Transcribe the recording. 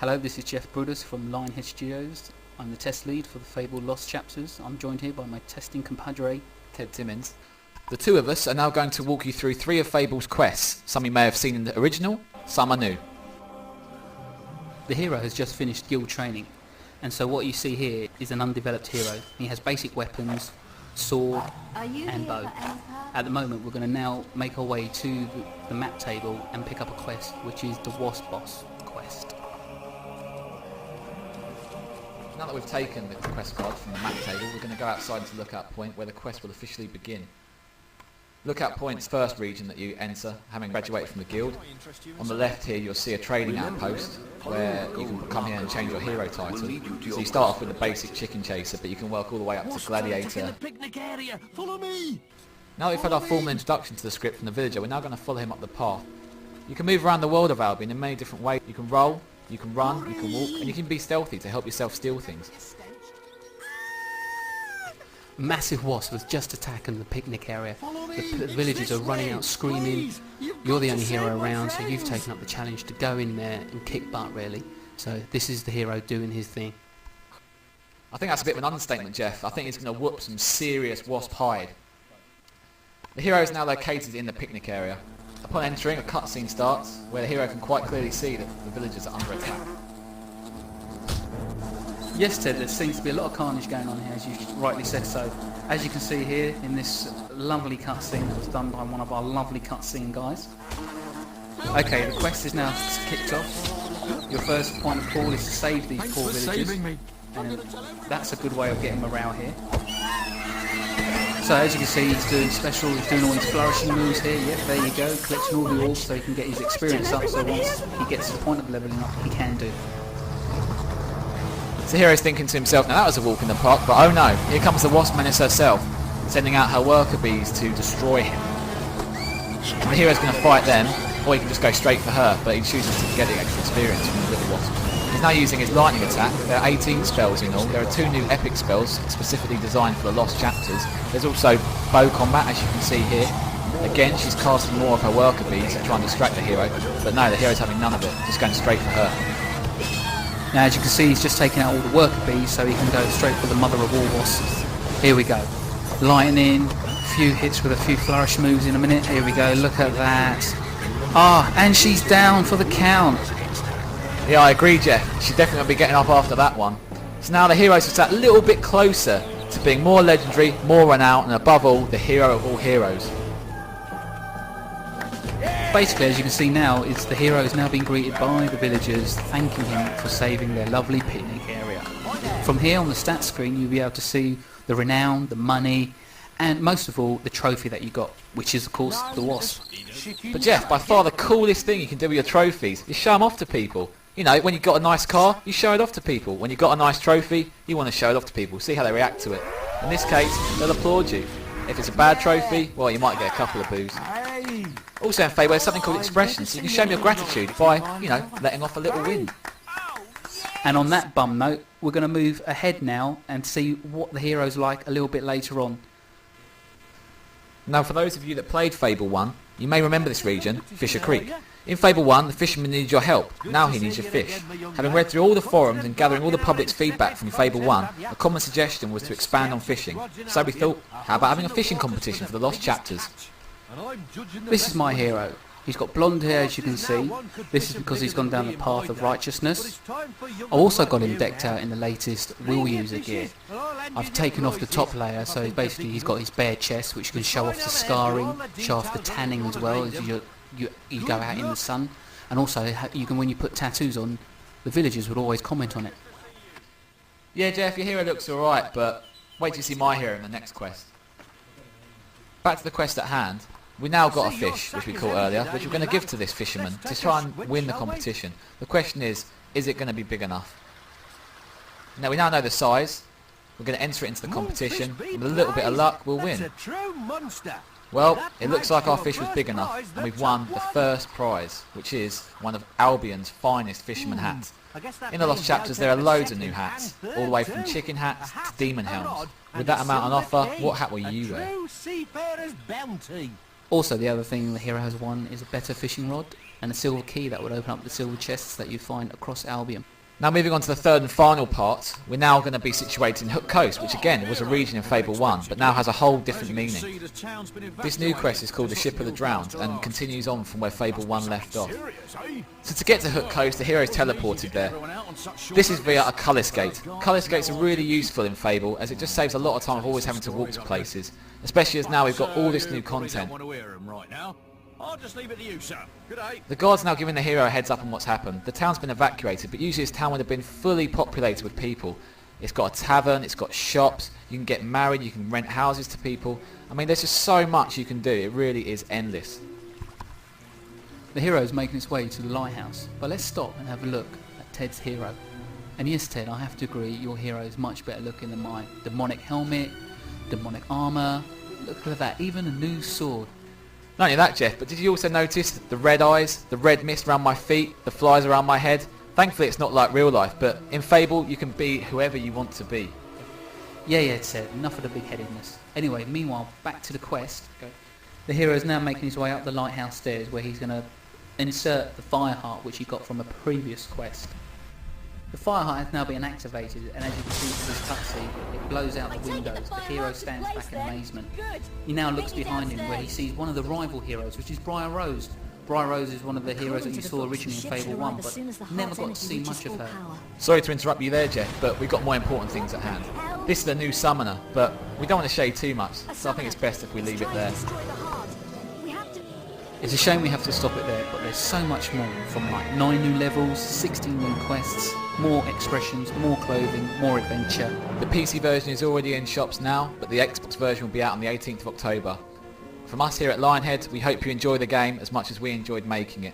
Hello, this is Jeff Brutus from Lionhead Studios. I'm the test lead for the Fable Lost chapters. I'm joined here by my testing compadre, Ted Timmins. The two of us are now going to walk you through 3 of Fable's quests. Some you may have seen in the original, some are new. The hero has just finished guild training, and so what you see here is an undeveloped hero. He has basic weapons, sword and bow. At the moment we're going to now make our way to the map table and pick up a quest, which is the Wasp Boss quest. Now that we've taken the quest card from the map table, we're going to go outside to Lookout Point, where the quest will officially begin. Lookout Point's first region that you enter, having graduated from the guild. On the left here you'll see a trading outpost, where you can come here and change your hero title. So you start off with the basic chicken chaser, but you can work all the way up to gladiator. Now that we've had our formal introduction to the script from the villager, we're now going to follow him up the path. You can move around the world of Albion in many different ways. You can roll, you can run, you can walk, and you can be stealthy to help yourself steal things. Massive wasp was just attacking the picnic area. The villagers are running out screaming. You're the only hero around, so you've taken up the challenge to go in there and kick butt, really. So this is the hero doing his thing. I think that's a bit of an understatement, Jeff. I think he's going to whoop some serious wasp hide. The hero is now located in the picnic area. Upon entering, a cutscene starts, where the hero can quite clearly see that the villagers are under attack. Yes, Ted, there seems to be a lot of carnage going on here, as you rightly said so. As you can see here in this lovely cutscene that was done by one of our lovely cutscene guys. Okay, the quest is now kicked off. Your first point of call is to save these poor villagers, and that's a good way of getting morale here. So as you can see, he's doing all his flourishing moves here. Yep, there you go, collecting all the orbs so he can get his experience up, so once he gets to the point of leveling up, he can do. So the hero's thinking to himself, now that was a walk in the park, but oh no, here comes the wasp menace herself, sending out her worker bees to destroy him. And the hero's going to fight them, or he can just go straight for her, but he chooses to get the extra experience from the little wasp. He's now using his lightning attack. There are 18 spells in all. There are 2 new epic spells specifically designed for the lost chapters. There's also bow combat, as you can see here. Again, she's casting more of her worker bees to try and distract the hero, but no, the hero's having none of it, just going straight for her. Now as you can see, he's just taken out all the worker bees so he can go straight for the mother of all wasps. Here we go. Lightning, a few hits with a few flourish moves in a minute. Here we go, look at that. Ah, and she's down for the count. Yeah, I agree, Jeff. She'd definitely be getting up after that one. So now the hero's just that little bit closer to being more legendary, more renowned, and above all, the hero of all heroes. Basically, as you can see now, the hero is now being greeted by the villagers, thanking him for saving their lovely picnic area. From here on the stats screen, you'll be able to see the renown, the money, and most of all, the trophy that you got, which is of course the wasp. But Jeff, by far the coolest thing you can do with your trophies is show them off to people. You know, when you've got a nice car, you show it off to people. When you've got a nice trophy, you want to show it off to people, see how they react to it. In this case, they'll applaud you. If it's a bad trophy, well, you might get a couple of boos. Also in Fable, there's something called expressions, so you can show them your gratitude by, you know, letting off a little wind. And on that bum note, we're going to move ahead now and see what the hero's like a little bit later on. Now, for those of you that played Fable 1, you may remember this region, Fisher Creek. In Fable 1, the fisherman needed your help. Now he needs your fish. Having read through all the forums and gathering all the public's feedback from Fable 1, a common suggestion was to expand on fishing. So we thought, how about having a fishing competition for the lost chapters? This is my hero. He's got blonde hair, as you can see. This is because he's gone down the path of righteousness. I've also got him decked out in the latest will user gear. I've taken off the top layer, so basically he's got his bare chest, which can show off the scarring, show off the tanning as well as you go out in the sun. And also, you can, when you put tattoos on, the villagers would always comment on it. Yeah, Jeff, your hero looks alright, but wait till you see my hero in the next quest. Back to the quest at hand. We now got a fish, which we caught earlier, which we're going to give to this fisherman to try and win the competition. The question is it going to be big enough? Now we now know the size. We're going to enter it into the competition. With a little bit of luck, we'll win. Well, it looks like our fish was big enough, and we've won the first prize, which is one of Albion's finest fisherman hats. In the Lost Chapters there are loads of new hats, all the way from chicken hats to demon helms. With that amount on offer, what hat will you wear? Also, the other thing the hero has won is a better fishing rod and a silver key that would open up the silver chests that you find across Albion. Now moving on to the third and final part, we're now going to be situated in Hook Coast, which again was a region in Fable 1, but now has a whole different meaning. This new quest is called the Ship of the Drowned and continues on from where Fable 1 left off. So to get to Hook Coast, the hero's teleported there. This is via a colour skate. Colour skates are really useful in Fable as it just saves a lot of time of always having to walk to places, especially as now we've got all this new content. I'll just leave it to you, sir. Good day. The guard's now giving the hero a heads up on what's happened. The town's been evacuated, but usually this town would have been fully populated with people. It's got a tavern, it's got shops, you can get married, you can rent houses to people. I mean, there's just so much you can do. It really is endless. The hero's making its way to the lighthouse, but let's stop and have a look at Ted's hero. And yes, Ted, I have to agree, your hero is much better looking than mine. Demonic helmet, demonic armour, look at that, even a new sword. Not only that, Jeff, but did you also notice the red eyes, the red mist around my feet, the flies around my head? Thankfully it's not like real life, but in Fable you can be whoever you want to be. Yeah, Ted, enough of the big-headedness. Anyway, meanwhile, back to the quest. The hero is now making his way up the lighthouse stairs where he's going to insert the fire heart which he got from a previous quest. The fire heart has now been activated, and as you can see from this cutscene, it blows out the windows. The hero stands back in amazement. He now looks behind him where he sees one of the rival heroes, which is Briar Rose. Briar Rose is one of the heroes that you saw originally in Fable 1, but never got to see much of her. Sorry to interrupt you there, Jeff, but we've got more important things at hand. This is the new summoner, but we don't want to shade too much, so I think it's best if we leave it there. It's a shame we have to stop it there, but there's so much more, from like 9 new levels, 16 new quests, more expressions, more clothing, more adventure. The PC version is already in shops now, but the Xbox version will be out on the 18th of October. From us here at Lionhead, we hope you enjoy the game as much as we enjoyed making it.